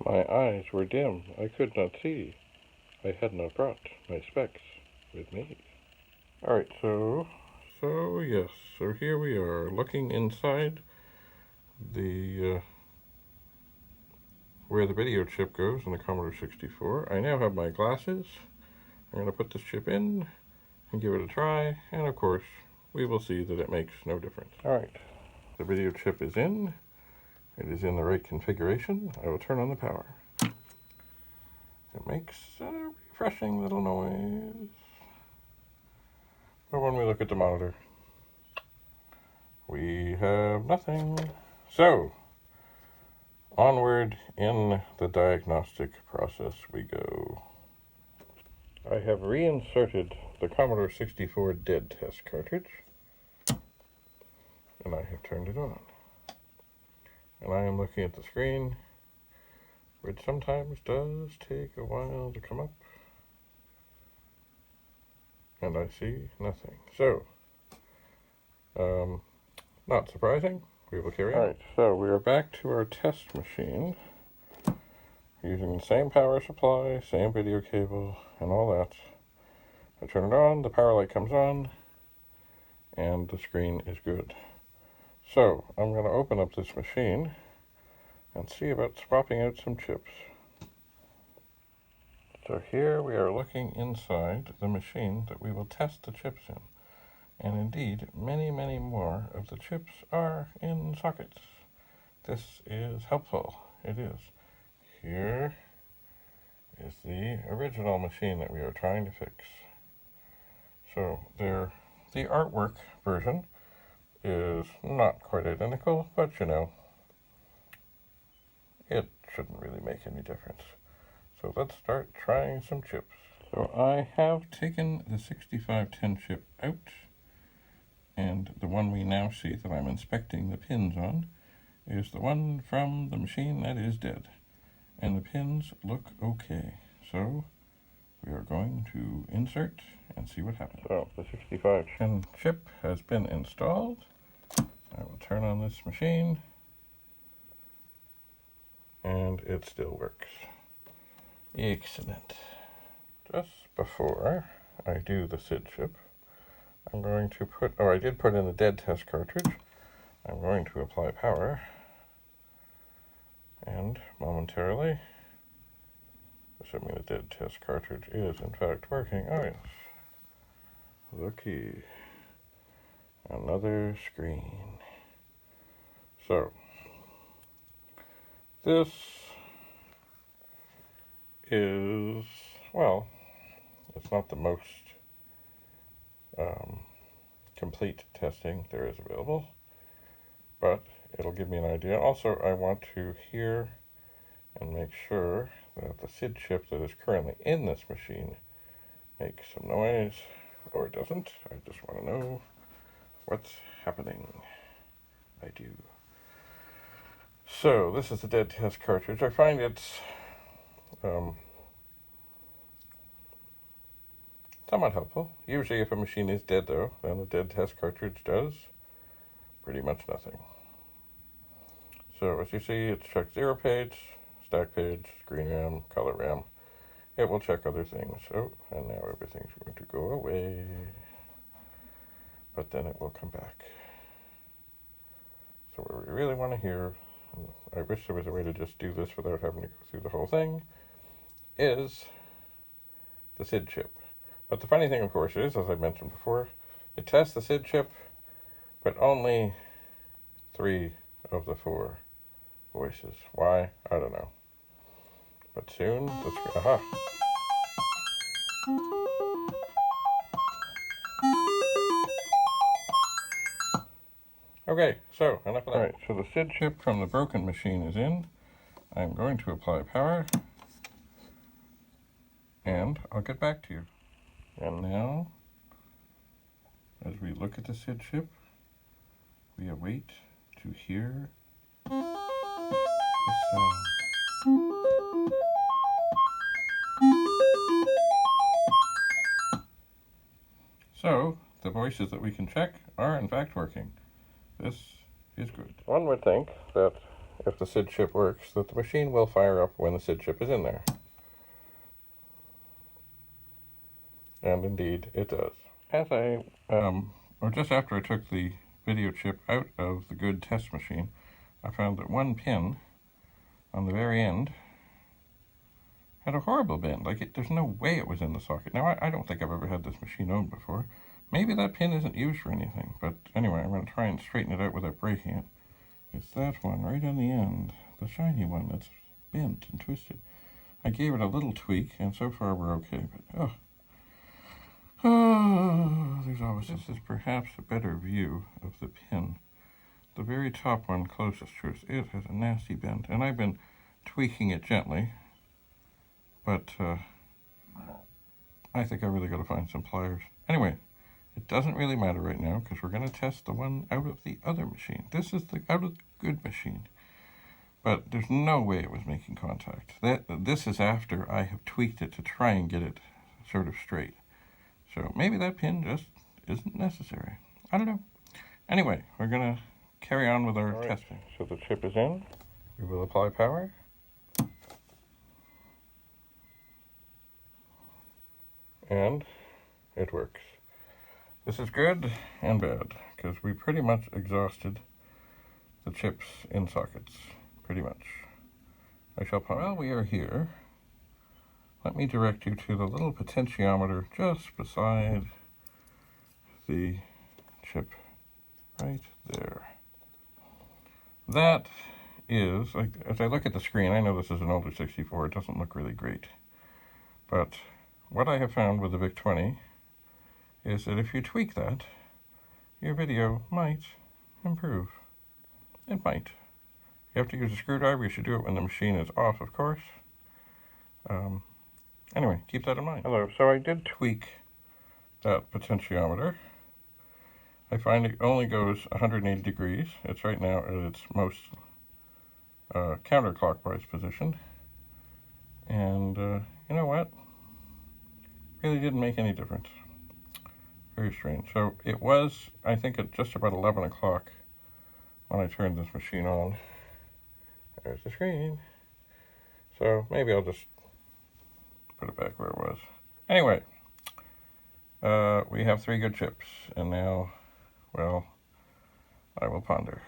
My eyes were dim. I could not see. I had not brought my specs with me. Alright, so yes, so here we are looking inside the where the video chip goes in the Commodore 64. I now have my glasses. I'm going to put this chip in and give it a try, and of course we will see that it makes no difference. Alright, the video chip is in. It is in the right configuration. I will turn on the power. It makes a refreshing little noise. But when we look at the monitor, we have nothing. So, onward in the diagnostic process we go. I have reinserted the Commodore 64 dead test cartridge, and I have turned it on. And I am looking at the screen, which sometimes does take a while to come up. And I see nothing. So, not surprising. We will carry on. Alright, so we are back to our test machine, using the same power supply, same video cable, and all that. I turn it on, the power light comes on, and the screen is good. So, I'm going to open up this machine and see about swapping out some chips. So here we are looking inside the machine that we will test the chips in. And indeed, many, many more of the chips are in sockets. This is helpful. It is. Here is the original machine that we are trying to fix. So the artwork version is not quite identical, but you know, it shouldn't really make any difference. So let's start trying some chips. So I have taken the 6510 chip out, and the one we now see that I'm inspecting the pins on is the one from the machine that is dead. And the pins look okay. So we are going to insert and see what happens. So the 6510 chip has been installed. I will turn on this machine, and it still works. Excellent. Just before I do the SID chip, I'm going to I did put in the dead test cartridge. I'm going to apply power, and momentarily, assuming the dead test cartridge is in fact working, oh yes, the key, another screen. So, this is, well, it's not the most complete testing there is available, but it'll give me an idea. Also, I want to hear and make sure that the SID chip that is currently in this machine makes some noise, or it doesn't. I just want to know what's happening. I do. So, this is the dead test cartridge. I find it's somewhat helpful. Usually if a machine is dead, though, then the dead test cartridge does pretty much nothing. So as you see, it's checked 0 page, stack page, green RAM, color RAM. It will check other things. Oh, and now everything's going to go away. But then it will come back. So what we really want to hear, and I wish there was a way to just do this without having to go through the whole thing, is the SID chip. But the funny thing, of course, is, as I mentioned before, it tests the SID chip, but only 3 of the 4 voices. Why? I don't know. But soon, the screen, aha! Okay, so enough of that. Alright, so the SID chip from the broken machine is in. I'm going to apply power, and I'll get back to you. And now, as we look at the SID chip, we await to hear the sound. So, the voices that we can check are in fact working. This is good. One would think that if the SID chip works, that the machine will fire up when the SID chip is in there. And indeed, it does. As or just after I took the video chip out of the good test machine, I found that one pin on the very end had a horrible bend. Like, there's no way it was in the socket. Now, I don't think I've ever had this machine owned before. Maybe that pin isn't used for anything. But anyway, I'm going to try and straighten it out without breaking it. It's that one right on the end, the shiny one that's bent and twisted. I gave it a little tweak, and so far we're okay. But, there's always this is perhaps a better view of the pin. The very top one closest to us, it has a nasty bend, and I've been tweaking it gently, but I think I really got to find some pliers. Anyway, it doesn't really matter right now because we're going to test the one out of the other machine. This is the out of the good machine, but there's no way it was making contact. This is after I have tweaked it to try and get it sort of straight. So maybe that pin just isn't necessary. I don't know. Anyway, we're going to carry on with our testing. So the chip is in. We will apply power. And it works. This is good and bad, because we pretty much exhausted the chips in sockets. Pretty much. I shall pause. While we are here, let me direct you to the little potentiometer just beside the chip. Right there. That is, like, as I look at the screen, I know this is an older 64, it doesn't look really great. But what I have found with the VIC-20 is that if you tweak that, your video might improve. It might. You have to use a screwdriver. You should do it when the machine is off, of course. Anyway, keep that in mind. Hello. So I did tweak that potentiometer. I find it only goes 180 degrees. It's right now at its most counterclockwise position. And you know what? Really didn't make any difference. Very strange. So it was, I think, at just about 11 o'clock when I turned this machine on. There's the screen. So maybe I'll just put it back where it was. Anyway, we have 3 good chips, and now, well, I will ponder.